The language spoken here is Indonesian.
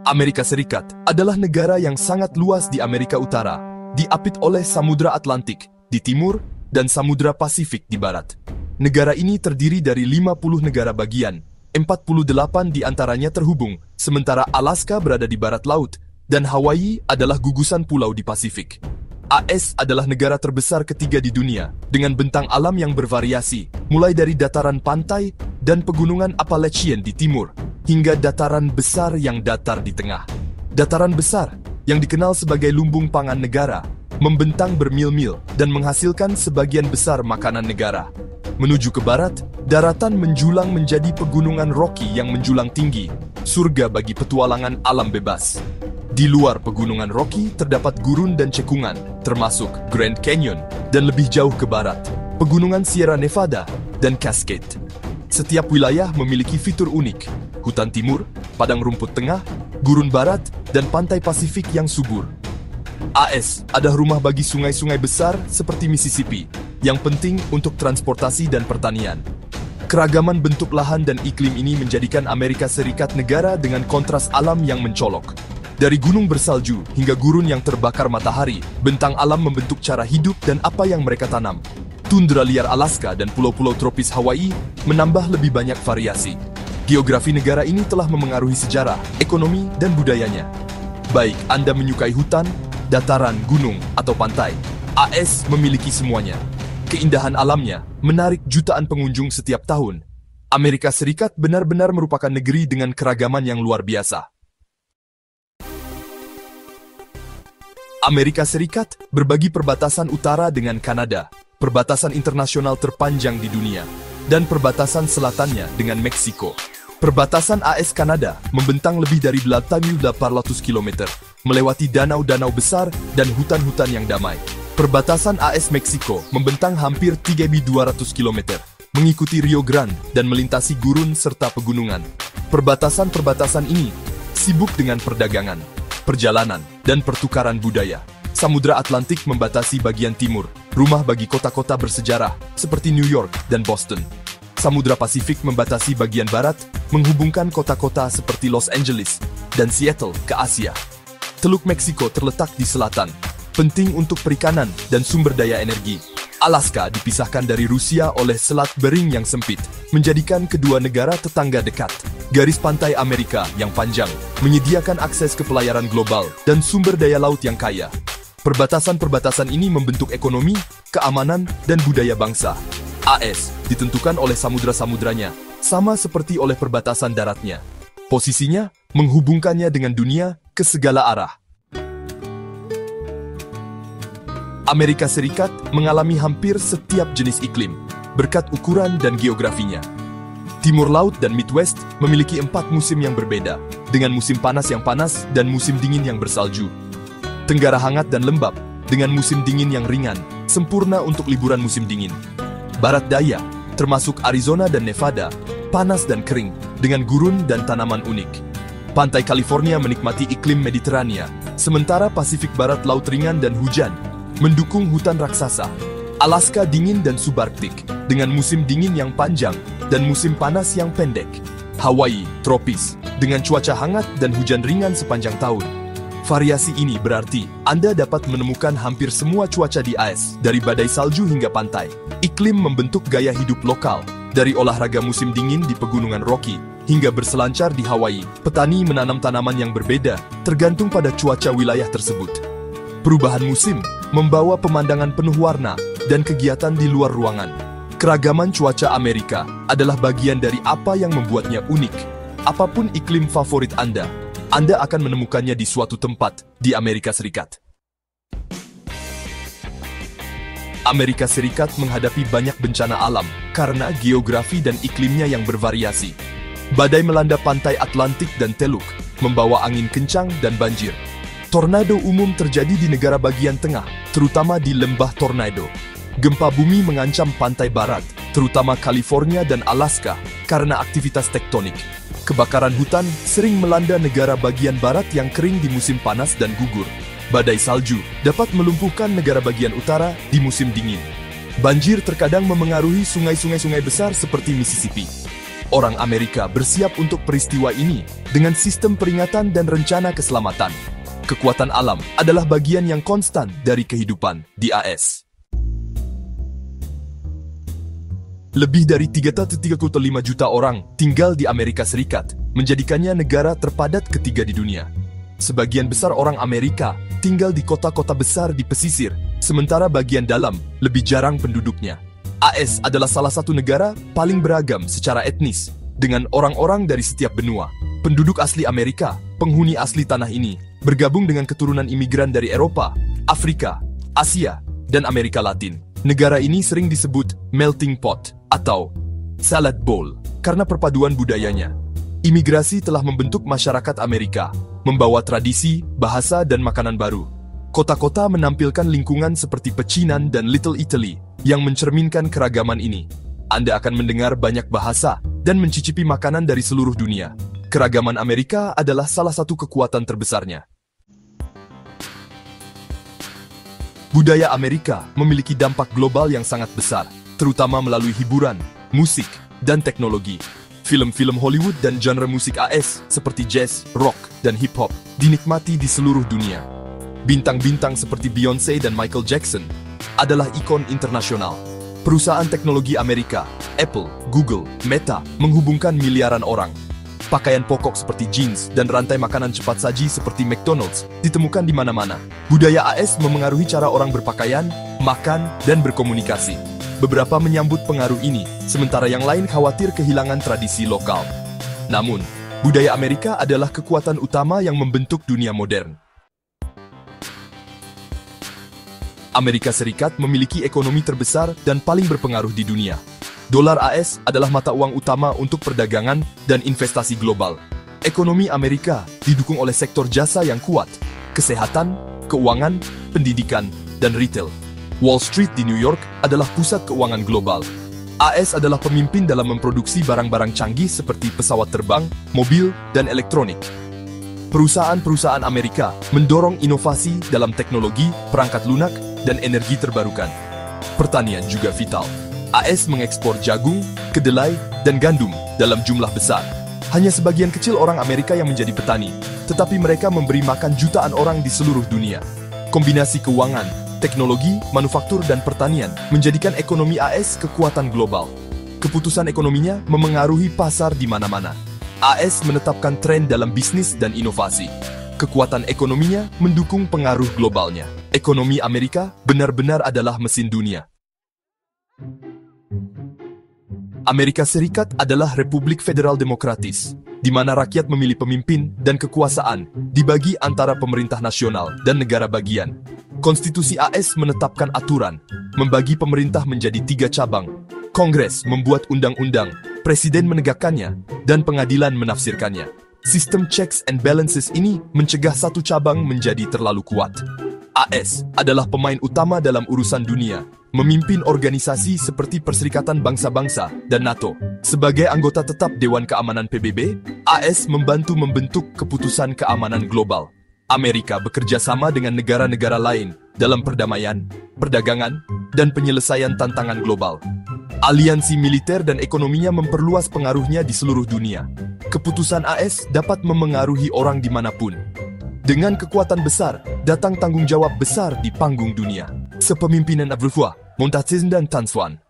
Amerika Serikat adalah negara yang sangat luas di Amerika Utara, diapit oleh Samudra Atlantik di timur dan Samudra Pasifik di barat. Negara ini terdiri dari 50 negara bagian, 48 di antaranya terhubung, sementara Alaska berada di barat laut, dan Hawaii adalah gugusan pulau di Pasifik. AS adalah negara terbesar ketiga di dunia, dengan bentang alam yang bervariasi, mulai dari dataran pantai dan pegunungan Appalachian di timur, hingga dataran besar yang datar di tengah. Dataran besar, yang dikenal sebagai lumbung pangan negara, membentang bermil-mil dan menghasilkan sebagian besar makanan negara. Menuju ke barat, daratan menjulang menjadi pegunungan Rocky yang menjulang tinggi, surga bagi petualangan alam bebas. Di luar pegunungan Rocky terdapat gurun dan cekungan, termasuk Grand Canyon, dan lebih jauh ke barat, pegunungan Sierra Nevada dan Cascade. Setiap wilayah memiliki fitur unik, hutan timur, padang rumput tengah, gurun barat, dan pantai Pasifik yang subur. AS adalah rumah bagi sungai-sungai besar seperti Mississippi, yang penting untuk transportasi dan pertanian. Keragaman bentuk lahan dan iklim ini menjadikan Amerika Serikat negara dengan kontras alam yang mencolok. Dari gunung bersalju hingga gurun yang terbakar matahari, bentang alam membentuk cara hidup dan apa yang mereka tanam. Tundra liar Alaska dan pulau-pulau tropis Hawaii menambah lebih banyak variasi. Geografi negara ini telah memengaruhi sejarah, ekonomi, dan budayanya. Baik Anda menyukai hutan, dataran, gunung, atau pantai, AS memiliki semuanya. Keindahan alamnya menarik jutaan pengunjung setiap tahun. Amerika Serikat benar-benar merupakan negeri dengan keragaman yang luar biasa. Amerika Serikat berbagi perbatasan utara dengan Kanada, perbatasan internasional terpanjang di dunia, dan perbatasan selatannya dengan Meksiko. Perbatasan AS-Kanada membentang lebih dari 8.800 km, melewati danau-danau besar dan hutan-hutan yang damai. Perbatasan AS-Meksiko membentang hampir 3.200 km, mengikuti Rio Grande dan melintasi gurun serta pegunungan. Perbatasan-perbatasan ini sibuk dengan perdagangan, perjalanan, dan pertukaran budaya. Samudra Atlantik membatasi bagian timur, rumah bagi kota-kota bersejarah seperti New York dan Boston. Samudra Pasifik membatasi bagian barat, menghubungkan kota-kota seperti Los Angeles dan Seattle ke Asia. Teluk Meksiko terletak di selatan, penting untuk perikanan dan sumber daya energi. Alaska dipisahkan dari Rusia oleh Selat Bering yang sempit, menjadikan kedua negara tetangga dekat. Garis pantai Amerika yang panjang menyediakan akses ke pelayaran global dan sumber daya laut yang kaya. Perbatasan-perbatasan ini membentuk ekonomi, keamanan, dan budaya bangsa. AS ditentukan oleh samudra-samudranya, sama seperti oleh perbatasan daratnya. Posisinya menghubungkannya dengan dunia ke segala arah. Amerika Serikat mengalami hampir setiap jenis iklim, berkat ukuran dan geografinya. Timur Laut dan Midwest memiliki 4 musim yang berbeda, dengan musim panas yang panas dan musim dingin yang bersalju. Tenggara hangat dan lembab, dengan musim dingin yang ringan, sempurna untuk liburan musim dingin. Barat Daya, termasuk Arizona dan Nevada, panas dan kering, dengan gurun dan tanaman unik. Pantai California menikmati iklim Mediterania, sementara Pasifik Barat laut ringan dan hujan, mendukung hutan raksasa. Alaska dingin dan subarktik, dengan musim dingin yang panjang dan musim panas yang pendek. Hawaii tropis, dengan cuaca hangat dan hujan ringan sepanjang tahun. Variasi ini berarti Anda dapat menemukan hampir semua cuaca di AS, dari badai salju hingga pantai. Iklim membentuk gaya hidup lokal, dari olahraga musim dingin di pegunungan Rocky, hingga berselancar di Hawaii. Petani menanam tanaman yang berbeda, tergantung pada cuaca wilayah tersebut. Perubahan musim membawa pemandangan penuh warna dan kegiatan di luar ruangan. Keragaman cuaca Amerika adalah bagian dari apa yang membuatnya unik. Apapun iklim favorit Anda akan menemukannya di suatu tempat di Amerika Serikat. Amerika Serikat menghadapi banyak bencana alam karena geografi dan iklimnya yang bervariasi. Badai melanda pantai Atlantik dan Teluk, membawa angin kencang dan banjir. Tornado umum terjadi di negara bagian tengah, terutama di lembah tornado. Gempa bumi mengancam pantai barat, terutama California dan Alaska, karena aktivitas tektonik. Kebakaran hutan sering melanda negara bagian barat yang kering di musim panas dan gugur. Badai salju dapat melumpuhkan negara bagian utara di musim dingin. Banjir terkadang memengaruhi sungai-sungai besar seperti Mississippi. Orang Amerika bersiap untuk peristiwa ini dengan sistem peringatan dan rencana keselamatan. Kekuatan alam adalah bagian yang konstan dari kehidupan di AS. Lebih dari 335 juta orang tinggal di Amerika Serikat, menjadikannya negara terpadat ketiga di dunia. Sebagian besar orang Amerika tinggal di kota-kota besar di pesisir, sementara bagian dalam lebih jarang penduduknya. AS adalah salah satu negara paling beragam secara etnis, dengan orang-orang dari setiap benua. Penduduk asli Amerika, penghuni asli tanah ini, bergabung dengan keturunan imigran dari Eropa, Afrika, Asia, dan Amerika Latin. Negara ini sering disebut melting pot atau salad bowl karena perpaduan budayanya. Imigrasi telah membentuk masyarakat Amerika, membawa tradisi, bahasa, dan makanan baru. Kota-kota menampilkan lingkungan seperti pecinan dan Little Italy yang mencerminkan keragaman ini. Anda akan mendengar banyak bahasa dan mencicipi makanan dari seluruh dunia. Keragaman Amerika adalah salah satu kekuatan terbesarnya. Budaya Amerika memiliki dampak global yang sangat besar, terutama melalui hiburan, musik, dan teknologi. Film-film Hollywood dan genre musik AS seperti jazz, rock, dan hip-hop dinikmati di seluruh dunia. Bintang-bintang seperti Beyoncé dan Michael Jackson adalah ikon internasional. Perusahaan teknologi Amerika, Apple, Google, Meta, menghubungkan miliaran orang. Pakaian pokok seperti jeans dan rantai makanan cepat saji seperti McDonald's ditemukan di mana-mana. Budaya AS memengaruhi cara orang berpakaian, makan, dan berkomunikasi. Beberapa menyambut pengaruh ini, sementara yang lain khawatir kehilangan tradisi lokal. Namun, budaya Amerika adalah kekuatan utama yang membentuk dunia modern. Amerika Serikat memiliki ekonomi terbesar dan paling berpengaruh di dunia. Dolar AS adalah mata uang utama untuk perdagangan dan investasi global. Ekonomi Amerika didukung oleh sektor jasa yang kuat, kesehatan, keuangan, pendidikan, dan retail. Wall Street di New York adalah pusat keuangan global. AS adalah pemimpin dalam memproduksi barang-barang canggih seperti pesawat terbang, mobil, dan elektronik. Perusahaan-perusahaan Amerika mendorong inovasi dalam teknologi, perangkat lunak, dan energi terbarukan. Pertanian juga vital. AS mengekspor jagung, kedelai, dan gandum dalam jumlah besar. Hanya sebagian kecil orang Amerika yang menjadi petani, tetapi mereka memberi makan jutaan orang di seluruh dunia. Kombinasi keuangan, teknologi, manufaktur, dan pertanian menjadikan ekonomi AS kekuatan global. Keputusan ekonominya memengaruhi pasar di mana-mana. AS menetapkan tren dalam bisnis dan inovasi. Kekuatan ekonominya mendukung pengaruh globalnya. Ekonomi Amerika benar-benar adalah mesin dunia. Amerika Serikat adalah Republik Federal Demokratis, di mana rakyat memilih pemimpin dan kekuasaan dibagi antara pemerintah nasional dan negara bagian. Konstitusi AS menetapkan aturan, membagi pemerintah menjadi 3 cabang. Kongres membuat undang-undang, presiden menegakkannya, dan pengadilan menafsirkannya. Sistem checks and balances ini mencegah satu cabang menjadi terlalu kuat. AS adalah pemain utama dalam urusan dunia, memimpin organisasi seperti Perserikatan Bangsa-Bangsa dan NATO. Sebagai anggota tetap Dewan Keamanan PBB, AS membantu membentuk keputusan keamanan global. Amerika bekerja sama dengan negara-negara lain dalam perdamaian, perdagangan, dan penyelesaian tantangan global. Aliansi militer dan ekonominya memperluas pengaruhnya di seluruh dunia. Keputusan AS dapat memengaruhi orang dimanapun. Dengan kekuatan besar, datang tanggung jawab besar di panggung dunia. Sepemimpinan Abrufwa, Montatzen dan Tanswan.